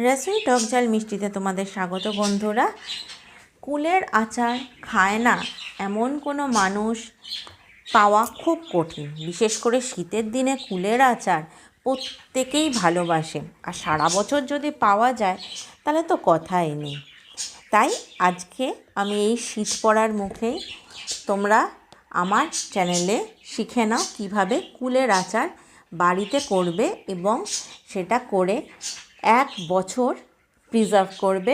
রেসুই টক ঝাল মিষ্টিতে তোমাদের স্বাগত বন্ধুরা। কুলের আচার খায় না এমন কোনো মানুষ পাওয়া খুব কঠিন। বিশেষ করে শীতের দিনে কুলের আচার প্রত্যেকেই ভালোবাসে, আর সারা বছর যদি পাওয়া যায় তাহলে তো কথাই নেই। তাই আজকে আমি এই শীত পড়ার মুখেই তোমরা আমার চ্যানেলে শিখে নাও কীভাবে কুলের আচার বাড়িতে করবে এবং সেটা করে 1 বছর প্রিজার্ভ করবে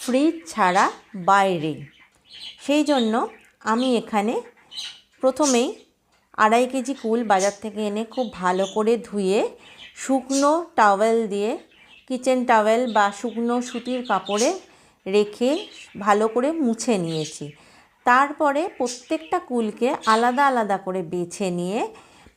ফ্রিজ ছাড়া বাইরেই। সেই জন্য আমি এখানে প্রথমেই 2.5 কেজি কুল বাজার থেকে এনে খুব ভালো করে ধুয়ে শুকনো টাওয়েল দিয়ে, কিচেন টাওয়েল বা শুকনো সুতির কাপড়ে রেখে ভালো করে মুছে নিয়েছি। তারপরে প্রত্যেকটা কুলকে আলাদা আলাদা করে বেছে নিয়ে,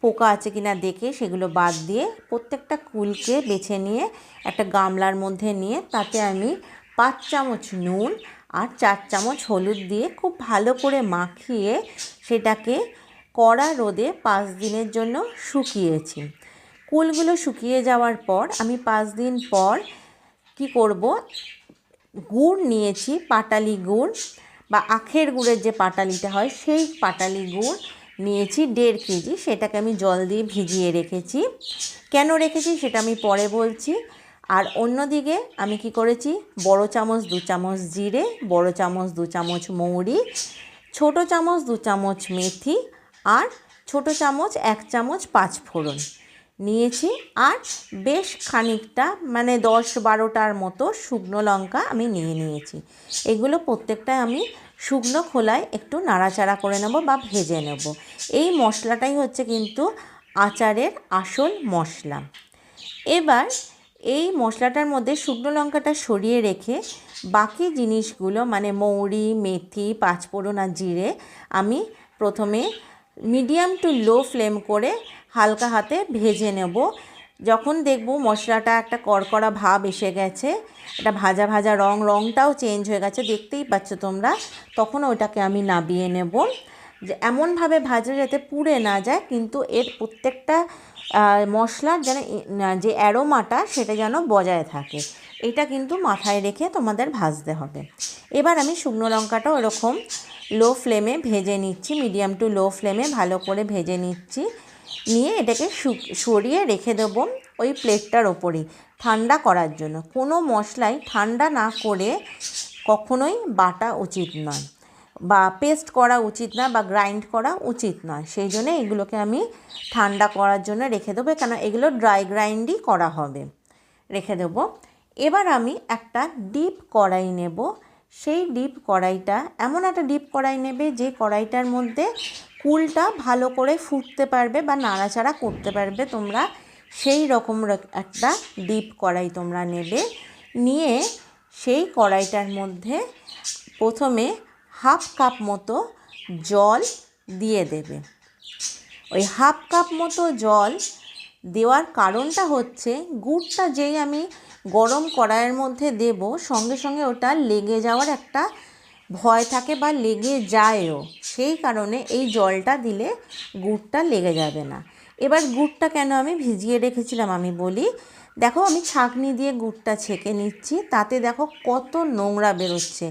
পোকা আছে কিনা দেখে সেগুলো বাদ দিয়ে প্রত্যেকটা কুলকে বেছে নিয়ে একটা গামলার মধ্যে নিয়ে তাতে আমি 5 চামচ নুন আর 4 চামচ হলুদ দিয়ে খুব ভালো করে মাখিয়ে সেটাকে কড়া রোদে 5 দিনের জন্য শুকিয়েছি। কুলগুলো শুকিয়ে যাওয়ার পর আমি 5 দিন পর কি করব, গুড় নিয়েছি, পাটালি গুড় বা আখের গুড়ের যে পাটালিটা হয় সেই পাটালি গুড় নিয়েছি 1.5 কেজি। সেটাকে আমি জল দিয়ে ভিজিয়ে রেখেছি। কেন রেখেছি সেটা আমি পরে বলছি। আর অন্যদিকে আমি কি করেছি, বড় চামচ 2 চামচ জিরে, বড় চামচ 2 চামচ মৌরি, ছোট চামচ 2 চামচ মেথি আর ছোট চামচ 1 চামচ 5 ফোড়ন নিয়েছি। আর বেশ খানিকটা 10-12টার মতো শুকনো লঙ্কা আমি নিয়েছি। এগুলো প্রত্যেকটা আমি শুকনো খোলায় একটু নাড়াচাড়া করে নেব বা ভেজে নেব। এই মশলাটাই হচ্ছে কিন্তু আচারের আসল মশলা। এবার এই মশলাটার মধ্যে শুকনো লঙ্কাটা সরিয়ে রেখে বাকি জিনিসগুলো মৌরি, মেথি, 5 ফোড়ন আর জিরে আমি প্রথমে মিডিয়াম টু লো ফ্লেম করে হালকা হাতে ভেজে নেব। যখন দেখব মশলাটা একটা কড়কড়া ভাব এসে গেছে, এটা ভাজা ভাজা রঙটাও চেঞ্জ হয়ে গেছে, দেখতেই পাচ্ছ তোমরা, তখন ওটাকে আমি নাবিয়ে নেব। যে এমনভাবে ভাজা যাতে পুড়ে না যায়, কিন্তু এর প্রত্যেকটা মশলার যেন যে অ্যারোমাটা সেটা যেন বজায় থাকে, এটা কিন্তু মাথায় রেখে তোমাদের ভাজতে হবে। এবার আমি শুকনো লঙ্কাটা ওরকম লো ফ্লেমে ভেজে নিচ্ছি, মিডিয়াম টু লো ফ্লেমে ভালো করে ভেজে নিচ্ছি। নিয়ে এটাকে সরিয়ে রেখে দেবো ওই প্লেটটার ওপরেই ঠান্ডা করার জন্য। কোনো মশলাই ঠান্ডা না করে কখনোই বাটা উচিত নয় বা পেস্ট করা উচিত না বা গ্রাইন্ড করা উচিত নয়। সেই জন্য এগুলোকে আমি ঠান্ডা করার জন্য রেখে দেবো, কেন এগুলো ড্রাই গ্রাইন্ডই করা হবে, রেখে দেবো। এবার আমি একটা ডিপ কড়াই নেব। সেই ডিপ কড়াইটা এমন একটা ডিপ কড়াই নেবে যে কড়াইটার মধ্যে কুলটা ভালো করে ফুটতে পারবে বা নাড়াচাড়া করতে পারবে তোমরা, সেই রকম একটা ডিপ কড়াই তোমরা নেবে। নিয়ে সেই কড়াইটার মধ্যে প্রথমে 1/2 কাপ মতো জল দিয়ে দেবে। ওই 1/2 কাপ মতো জল দেওয়ার কারণটা হচ্ছে, গুড়টা যেই আমি গরম কড়াইয়ের মধ্যে দেব সঙ্গে সঙ্গে ওটা লেগে যাওয়ার একটা ভয় থাকে বা লেগে যায়ও, সেই কারণে এই জলটা দিলে গুড়টা লেগে যাবে না। এবার গুড়টা কেন আমি ভিজিয়ে রেখেছিলাম আমি বলি। দেখো আমি ছাঁকনি দিয়ে গুড়টা ছেঁকে নিচ্ছি, তাতে দেখো কত নোংরা বেরোচ্ছে।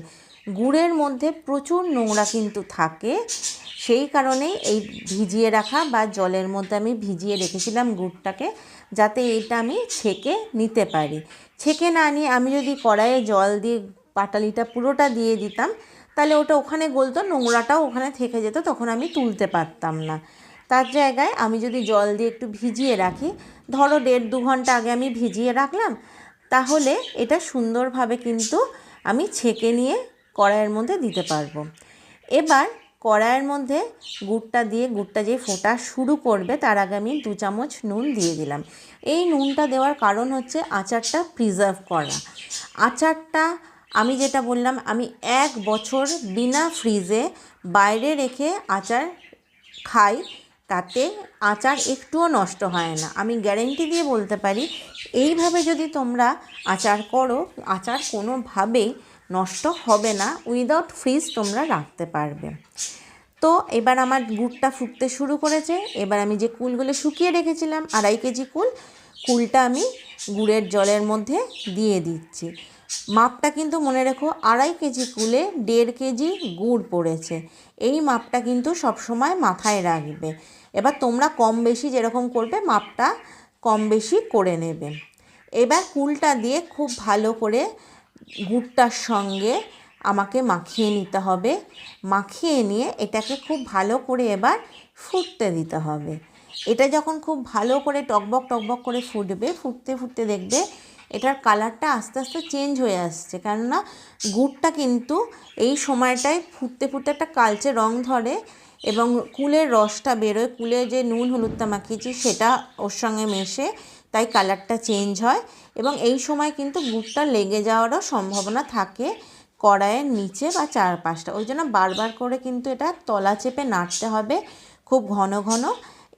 গুড়ের মধ্যে প্রচুর নোংরা কিন্তু থাকে, সেই কারণেই এই ভিজিয়ে রাখা বা জলের মধ্যে আমি ভিজিয়ে রেখেছিলাম গুড়টাকে, যাতে এটা আমি ছেঁকে নিতে পারি। ছেঁকে না নিয়ে আমি যদি কড়াইয়ে জল দিয়ে পাটালিটা পুরোটা দিয়ে দিতাম তাহলে ওটা ওখানে গলতো, নোংরাটাও ওখানে থেকে যেত, তখন আমি তুলতে পারতাম না। তার জায়গায় আমি যদি জল দিয়ে একটু ভিজিয়ে রাখি, ধরো 1.5-2 ঘন্টা আগে আমি ভিজিয়ে রাখলাম, তাহলে এটা সুন্দরভাবে কিন্তু আমি ছেঁকে নিয়ে কড়াইয়ের মধ্যে দিতে পারবো। এবার কড়াইয়ের মধ্যে গুড়টা দিয়ে, গুড়টা যে ফোটা শুরু করবে তার আগে আমি 2 চামচ নুন দিয়ে দিলাম। এই নুনটা দেওয়ার কারণ হচ্ছে আচারটা প্রিজার্ভ করা। আচারটা আমি যেটা বললাম, আমি 1 বছর বিনা ফ্রিজে বাইরে রেখে আচার খাই, তাতে আচার একটুও নষ্ট হয় না। আমি গ্যারেন্টি দিয়ে বলতে পারি, এইভাবে যদি তোমরা আচার করো, আচার কোনোভাবেই নষ্ট হবে না, উইদাউট ফ্রিজ তোমরা রাখতে পারবে। তো এবার আমার গুড়টা ফুটতে শুরু করেছে। এবার আমি যে কুলগুলো শুকিয়ে রেখেছিলাম, 2.5 কেজি কুলটা আমি গুড়ের জলের মধ্যে দিয়ে দিচ্ছি। মাপটা কিন্তু মনে রেখো, 2.5 কেজি কুলে 1.5 কেজি গুড় পড়েছে। এই মাপটা কিন্তু সবসময় মাথায় রাখবে। এবার তোমরা কম বেশি যেরকম করবে মাপটা কম বেশি করে নেবে। এবার কুলটা দিয়ে খুব ভালো করে গুড়টার সঙ্গে আমাকে মাখিয়ে নিতে হবে। মাখিয়ে নিয়ে এটাকে খুব ভালো করে এবার ফুটতে দিতে হবে। এটা যখন খুব ভালো করে টকবক টকবক করে ফুটবে, ফুটতে ফুটতে দেখবে এটার কালারটা আস্তে আস্তে চেঞ্জ হয়ে আসছে। কেননা গুড়টা কিন্তু এই সময়টায় ফুটতে ফুটতে একটা কালচে রং ধরে এবং কুলের রসটা বেরোয়, কুলে যে নুন হলুদটা মাখিয়েছি সেটা ওর সঙ্গে মেশে, তাই কালারটা চেঞ্জ হয়। এবং এই সময় কিন্তু গুড়টা লেগে যাওয়ারও সম্ভাবনা থাকে কড়াইয়ের নিচে বা চারপাশটা। ওই জন্য বারবার করে কিন্তু এটা তলা চেপে নাড়তে হবে খুব ঘন ঘন,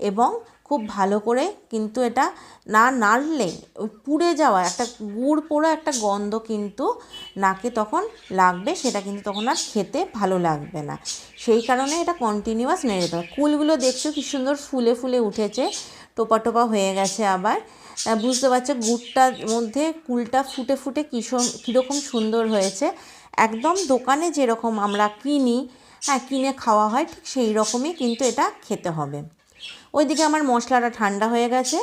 এবং খুব ভালো করে কিন্তু এটা না নাড়লে ওই পুড়ে যাওয়া একটা গুড় পোড়া একটা গন্ধ কিন্তু নাকে তখন লাগবে, সেটা কিন্তু তখন আর খেতে ভালো লাগবে না। সেই কারণে এটা কন্টিনিউয়াস নেড়ে যেতে হবে। কুলগুলো দেখছো কি সুন্দর ফুলে ফুলে উঠেছে, টোপা টোপা হয়ে গেছে। আবার বুঝতে পারছো গুড়টার মধ্যে কুলটা ফুটে ফুটে কীরকম সুন্দর হয়েছে। একদম দোকানে যেরকম আমরা কিনি, হ্যাঁ কিনে খাওয়া হয়, ঠিক সেই রকমই কিন্তু এটা খেতে হবে। ওইদিকে আমার মশলাটা ঠান্ডা হয়ে গেছে,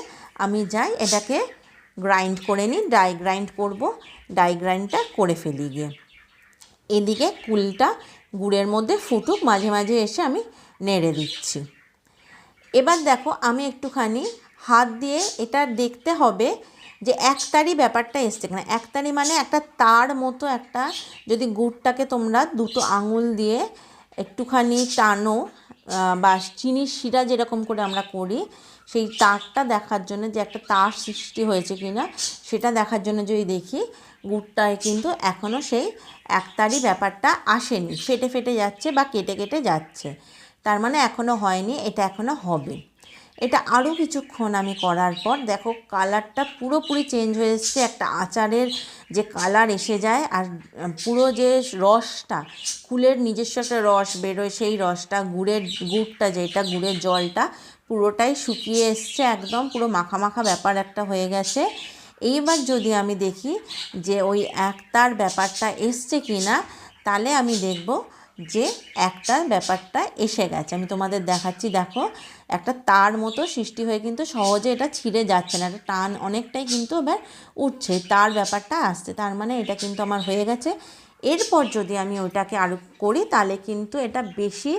আমি যাই এটাকে গ্রাইন্ড করে নিই। ড্রাই গ্রাইন্ড করব, ড্রাই গ্রাইন্ডটা করে ফেলি গিয়ে। এদিকে কুলটা গুড়ের মধ্যে ফুটুক, মাঝে মাঝে এসে আমি নেড়ে দিচ্ছি। এবার দেখো আমি একটুখানি হাত দিয়ে এটা দেখতে হবে যে একতারি ব্যাপারটা এসছে কিনা। একতারি মানে একটা তার মতো একটা, যদি গুড়টাকে তোমরা দুটো আঙুল দিয়ে একটুখানি টানো বা চিনির শিরা যেরকম করে আমরা করি, সেই তারটা দেখার জন্য যে একটা তার সৃষ্টি হয়েছে কিনা সেটা দেখার জন্য যদি দেখি গুড়টায় কিন্তু এখনও সেই একতারি ব্যাপারটা আসেনি, ফেটে ফেটে যাচ্ছে বা কেটে কেটে যাচ্ছে, তার মানে এখনও হয়নি, এটা এখনও হবে। এটা আরও কিছুক্ষণ আমি করার পর দেখো কালারটা পুরোপুরি চেঞ্জ হয়ে এসছে। একটা আচারের যে কালার এসে যায়, আর পুরো যে রসটা, কুলের নিজস্ব একটা রস বেরোয়, সেই রসটা গুড়টা যেটা গুড়ের জলটা পুরোটাই শুকিয়ে এসছে, একদম পুরো মাখা মাখা ব্যাপার একটা হয়ে গেছে। এইবার যদি আমি দেখি যে ওই একতার ব্যাপারটা এসছে কি না, তাহলে আমি দেখব যে একটা ব্যাপারটা এসে গেছে। আমি তোমাদের দেখাচ্ছি, দেখো একটা তার মতো সৃষ্টি হয়ে কিন্তু সহজে এটা ছিঁড়ে যাচ্ছে না, একটা টান অনেকটাই কিন্তু এবার উঠছে, তার ব্যাপারটা আসছে, তার মানে এটা কিন্তু আমার হয়ে গেছে। এরপর যদি আমি ওইটাকে আরও করি তাহলে কিন্তু এটা বেশি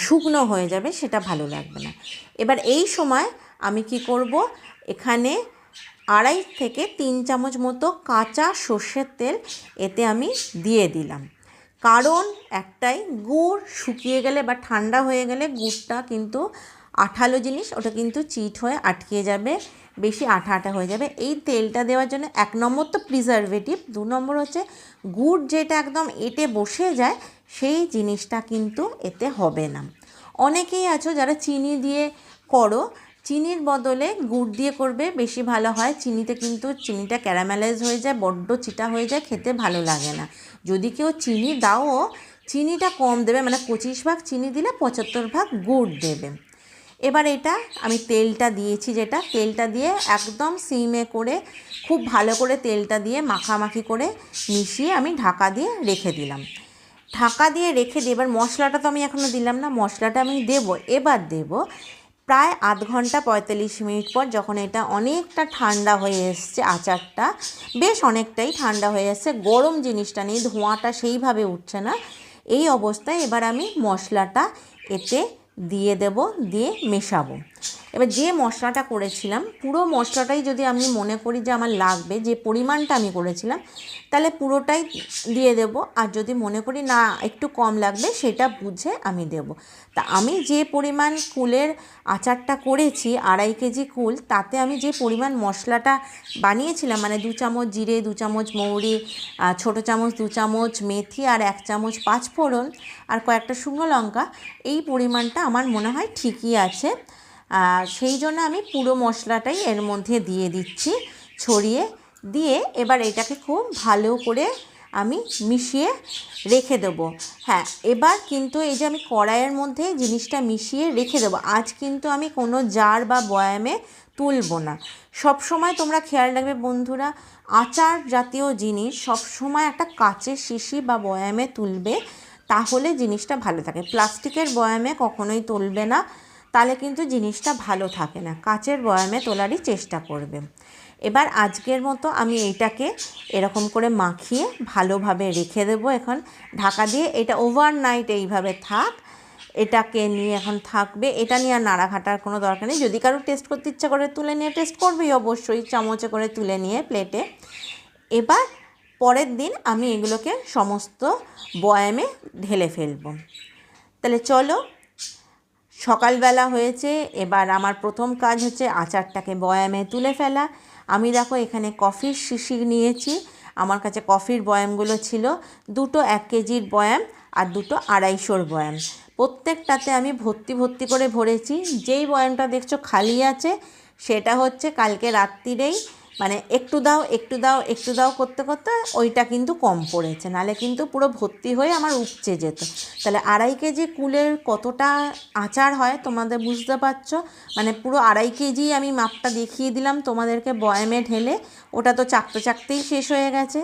শুকনো হয়ে যাবে, সেটা ভালো লাগবে না। এবার এই সময় আমি কি করব, এখানে 2.5 থেকে 3 চামচ মতো কাঁচা সর্ষের তেল এতে আমি দিয়ে দিলাম। কারণ একটাই, গুড় শুকিয়ে গেলে বা ঠান্ডা হয়ে গেলে গুড়টা কিন্তু আঠালো জিনিস, ওটা কিন্তু চিট হয়ে আটকে যাবে, বেশি আঠা আঠা হয়ে যাবে। এই তেলটা দেওয়ার জন্য 1 নম্বর তো প্রিজারভেটিভ, 2 নম্বর হচ্ছে গুড় যেটা একদম এঁটে বসে যায় সেই জিনিসটা কিন্তু এতে হবে না। অনেকেই আছো যারা চিনি দিয়ে করো, চিনির বদলে গুড় দিয়ে করবে, বেশি ভালো হয়। চিনিতে কিন্তু চিনিটা ক্যারামেলাইজ হয়ে যায়, বড্ড চিটা হয়ে যায়, খেতে ভালো লাগে না। যদি কেউ চিনি দাও, চিনিটা কম দেবে, মানে 25 ভাগ চিনি দিলে 75 ভাগ গুড় দেবে। এবার এটা আমি তেলটা দিয়েছি, যেটা তেলটা দিয়ে একদম সিমে করে খুব ভালো করে তেলটা দিয়ে মাখামাখি করে মিশিয়ে আমি ঢাকা দিয়ে রেখে দিলাম। ঢাকা দিয়ে রেখে দিয়ে এবার মশলাটা তো আমি এখনও দিলাম না, মশলাটা আমি দেবো। এবার দেবো প্রায় আধ ঘন্টা 45 মিনিট পর, যখন এটা অনেকটা ঠান্ডা হয়ে এসছে, আচারটা বেশ অনেকটাই ঠান্ডা হয়ে এসছে, গরম জিনিসটা নেই, ধোঁয়াটা সেইভাবে উঠছে না, এই অবস্থায় এবার আমি মশলাটা এতে দিয়ে দেব, দিয়ে মেশাবো। এবার যে মশলাটা করেছিলাম পুরো মশলাটাই যদি আমি মনে করি যে আমার লাগবে, যে পরিমাণটা আমি করেছিলাম, তাহলে পুরোটাই দিয়ে দেব। আর যদি মনে করি না একটু কম লাগবে, সেটা বুঝে আমি দেব। তা আমি যে পরিমাণ কুলের আচারটা করেছি, 2.5 কেজি কুল, তাতে আমি যে পরিমাণ মশলাটা বানিয়েছিলাম, মানে 2 চামচ জিরে, 2 চামচ মৌরি, ছোটো চামচ 2 চামচ মেথি, আর 1 চামচ পাঁচফোড়ন, আর কয়েকটা শুকনো লঙ্কা, এই পরিমাণটা আমার মনে হয় ঠিকই আছে। সেই জন্য আমি পুরো মশলাটাই এর মধ্যে দিয়ে দিচ্ছি, ছড়িয়ে দিয়ে এবার এটাকে খুব ভালো করে আমি মিশিয়ে রেখে দেবো। হ্যাঁ, এবার কিন্তু এই যে আমি কড়াইয়ের মধ্যে জিনিসটা মিশিয়ে রেখে দেবো, আজ কিন্তু আমি কোনো জার বা বয়ামে তুলবো না। সব সময় তোমরা খেয়াল রাখবে বন্ধুরা, আচার জাতীয় জিনিস সব সময় একটা কাচের শিশি বা বয়ামে তুলবে, তাহলে জিনিসটা ভালো থাকে। প্লাস্টিকের বয়ামে কখনোই তুলবে না, তাহলে কিন্তু জিনিসটা ভালো থাকে না। কাচের বয়ামে তোলারই চেষ্টা করবে। এবার আজকের মতো আমি এইটাকে এরকম করে মাখিয়ে ভালোভাবে রেখে দেবো এখন ঢাকা দিয়ে। এটা ওভারনাইট এইভাবে থাক, এটাকে নিয়ে এখন থাকবে। এটা নিয়ে আর নাড়াঘাটার কোনো দরকার নেই। যদি কারো টেস্ট করতে ইচ্ছা করে তুলে নিয়ে টেস্ট করবেই অবশ্যই, চামচে করে তুলে নিয়ে প্লেটে। এবার পরের দিন আমি এগুলোকে সমস্ত বয়ামে ঢেলে ফেলবো। তাহলে চলো, সকালবেলা হয়েছে, এবার আমার প্রথম কাজ হচ্ছে আচারটাকে বয়ামে তুলে ফেলা। আমি দেখো এখানে কফির শিশি নিয়েছি, আমার কাছে কফির বয়ামগুলো ছিল, দুটো 1 কেজির বয়াম আর দুটো 250-র বয়াম। প্রত্যেকটাতে আমি ভর্তি ভর্তি করে ভরেছি। যেই বয়ামটা দেখছো খালি আছে সেটা হচ্ছে কালকে রাত্রিরেই, মানে একটু দাও একটু দাও একটু দাও করতে করতে ওইটা কিন্তু কম পড়েছে, নাহলে কিন্তু পুরো ভর্তি হয়ে আমার উপচে যেত। তাহলে 2.5 কেজি কুলের কতটা আচার হয় তোমাদের বুঝতে পারছো। মানে পুরো 2.5 কেজি আমি মাপটা দেখিয়ে দিলাম তোমাদেরকে বয়ামে ঢেলে, ওটা তো চাকতে চাকতেই শেষ হয়ে গেছে।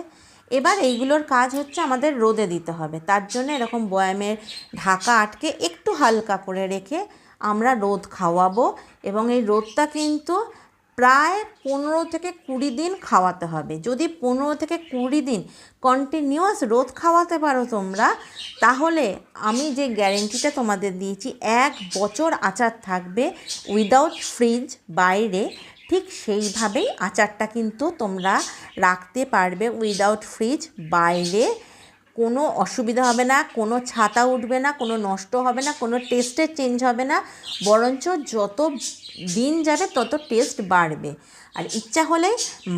এবার এইগুলোর কাজ হচ্ছে আমাদের রোদে দিতে হবে। তার জন্য এরকম বয়ামের ঢাকা আটকে একটু হালকা করে রেখে আমরা রোদ খাওয়াবো। এবং এই রোদটা কিন্তু প্রায় 15 থেকে 20 দিন খাওয়াতে হবে। যদি 15 থেকে 20 দিন কন্টিনিউয়াস রোদ খাওয়াতে পারো তোমরা, তাহলে আমি যে গ্যারেন্টিটা তোমাদের দিয়েছি 1 বছর আচার থাকবে উইদাউট ফ্রিজ বাইরে, ঠিক সেইভাবেই আচারটা কিন্তু তোমরা রাখতে পারবে উইদাউট ফ্রিজ বাইরে। কোনো অসুবিধা হবে না, কোনো ছাতা উঠবে না, কোনো নষ্ট হবে না, কোনো টেস্টের চেঞ্জ হবে না, বরঞ্চ যত দিন যাবে তত টেস্ট বাড়বে। আর ইচ্ছা হলে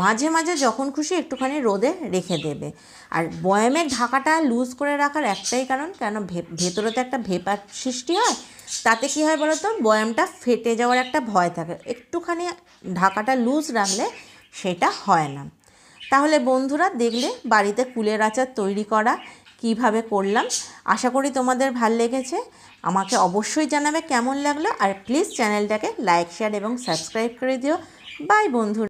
মাঝে মাঝে যখন খুশি একটুখানি রোদে রেখে দেবে। আর বয়ামের ঢাকাটা লুজ করে রাখার একটাই কারণ, কেন ভেতরে তো একটা ভেপার সৃষ্টি হয়, তাতে কী হয় বলো তো, বয়ামটা ফেটে যাওয়ার একটা ভয় থাকে। একটুখানি ঢাকাটা লুজ রাখলে সেটা হয় না। তাহলে বন্ধুরা দেখলে বাড়িতে কুলের আচার তৈরি করা কিভাবে করলাম। আশা করি তোমাদের ভাল লেগেছে। আমাকে অবশ্যই জানাবে কেমন লাগলো, আর প্লিজ চ্যানেলটাকে লাইক, শেয়ার এবং সাবস্ক্রাইব করে দিও। বাই বন্ধুরা।